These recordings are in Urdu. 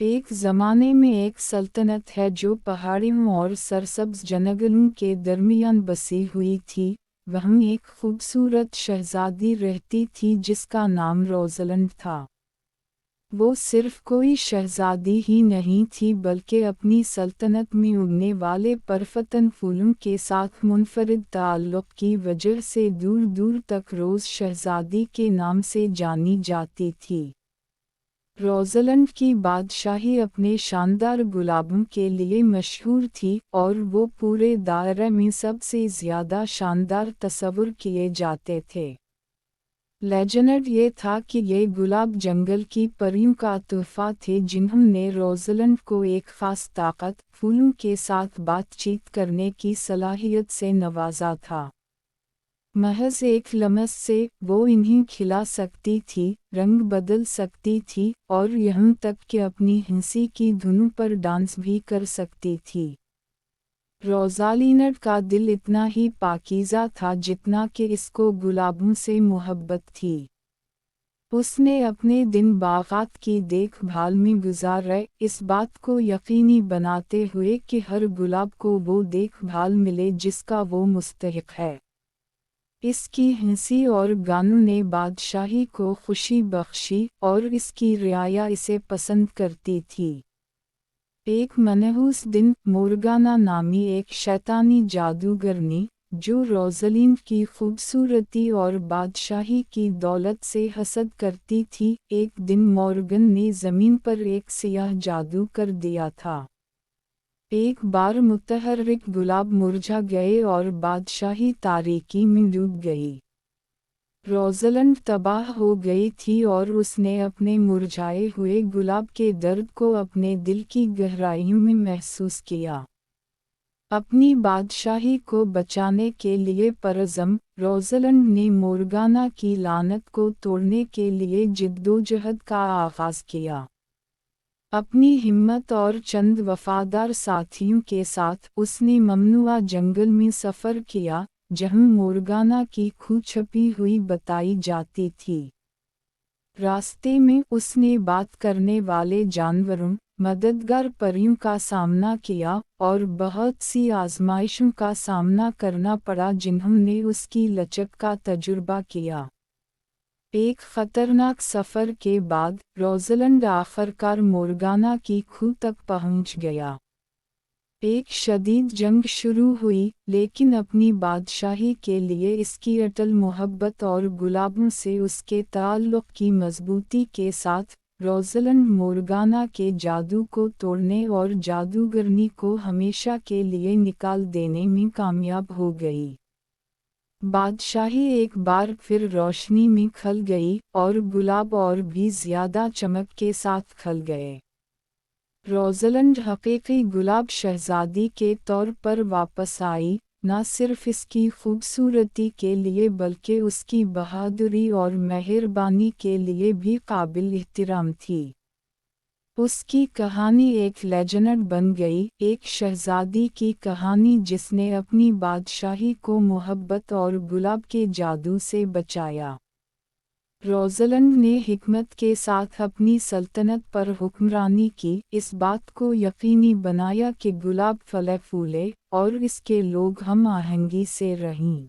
ایک زمانے میں ایک سلطنت ہے جو پہاڑیوں اور سرسبز جنگلوں کے درمیان بسی ہوئی تھی۔ وہاں ایک خوبصورت شہزادی رہتی تھی جس کا نام روزلنڈ تھا۔ وہ صرف کوئی شہزادی ہی نہیں تھی بلکہ اپنی سلطنت میں اگنے والے پرفتن پھولوں کے ساتھ منفرد تعلق کی وجہ سے دور دور تک روز شہزادی کے نام سے جانی جاتی تھی۔ روزلنڈ کی بادشاہی اپنے شاندار گلابوں کے لیے مشہور تھی اور وہ پورے دائرے میں سب سے زیادہ شاندار تصور کیے جاتے تھے۔ لیجنڈ یہ تھا کہ یہ گلاب جنگل کی پریوں کا تحفہ تھے جنہوں نے روزلنڈ کو ایک خاص طاقت، پھولوں کے ساتھ بات چیت کرنے کی صلاحیت سے نوازا تھا۔ محض ایک لمس سے وہ انہیں کھلا سکتی تھی، رنگ بدل سکتی تھی اور یہاں تک کہ اپنی ہنسی کی دھنوں پر ڈانس بھی کر سکتی تھی۔ روزالینڈ کا دل اتنا ہی پاکیزہ تھا جتنا کہ اس کو گلابوں سے محبت تھی۔ اس نے اپنے دن باغات کی دیکھ بھال میں گزارے، اس بات کو یقینی بناتے ہوئے کہ ہر گلاب کو وہ دیکھ بھال ملے جس کا وہ مستحق ہے۔ اس کی ہنسی اور گانوں نے بادشاہی کو خوشی بخشی اور اس کی رعایا اسے پسند کرتی تھی۔ ایک منحوس دن مورگانا نامی ایک شیطانی جادوگرنی، جو روزلینڈ کی خوبصورتی اور بادشاہی کی دولت سے حسد کرتی تھی، ایک دن مورگن نے زمین پر ایک سیاہ جادو کر دیا تھا۔ ایک بار متحرک گلاب مرجھا گئے اور بادشاہی تاریکی میں ڈوب گئی۔ روزلنڈ تباہ ہو گئی تھی اور اس نے اپنے مرجھائے ہوئے گلاب کے درد کو اپنے دل کی گہرائیوں میں محسوس کیا۔ اپنی بادشاہی کو بچانے کے لیے پرعزم، روزلنڈ نے مورگانا کی لعنت کو توڑنے کے لیے جدوجہد کا آغاز کیا۔ اپنی ہمت اور چند وفادار ساتھیوں کے ساتھ اس نے ممنوعہ جنگل میں سفر کیا، جہاں مورگانا کی کھو چھپی ہوئی بتائی جاتی تھی۔ راستے میں اس نے بات کرنے والے جانوروں، مددگار پریوں کا سامنا کیا اور بہت سی آزمائشوں کا سامنا کرنا پڑا جنہوں نے اس کی لچک کا تجربہ کیا۔ ایک خطرناک سفر کے بعد، روزلنڈ آخرکار مورگانا کی کھو تک پہنچ گیا۔ ایک شدید جنگ شروع ہوئی، لیکن اپنی بادشاہی کے لیے اس کی اٹل محبت اور گلابوں سے اس کے تعلق کی مضبوطی کے ساتھ، روزلنڈ مورگانا کے جادو کو توڑنے اور جادوگرنی کو ہمیشہ کے لیے نکال دینے میں کامیاب ہو گئی۔ بادشاہی ایک بار پھر روشنی میں کھل گئی اور گلاب اور بھی زیادہ چمک کے ساتھ کھل گئے۔ روزلنڈ حقیقی گلاب شہزادی کے طور پر واپس آئی، نہ صرف اس کی خوبصورتی کے لیے بلکہ اس کی بہادری اور مہربانی کے لیے بھی قابل احترام تھی۔ اس کی کہانی ایک لیجنڈ بن گئی، ایک شہزادی کی کہانی جس نے اپنی بادشاہی کو محبت اور گلاب کے جادو سے بچایا۔ روزلنڈ نے حکمت کے ساتھ اپنی سلطنت پر حکمرانی کی، اس بات کو یقینی بنایا کہ گلاب پھلے پھولے اور اس کے لوگ ہم آہنگی سے رہیں۔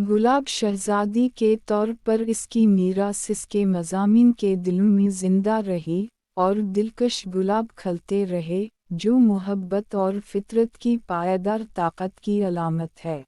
گلاب شہزادی کے طور پر اس کی میراث اس کے مضامین کے دلوں میں زندہ رہی، اور دلکش گلاب کھلتے رہے، جو محبت اور فطرت کی پائیدار طاقت کی علامت ہے۔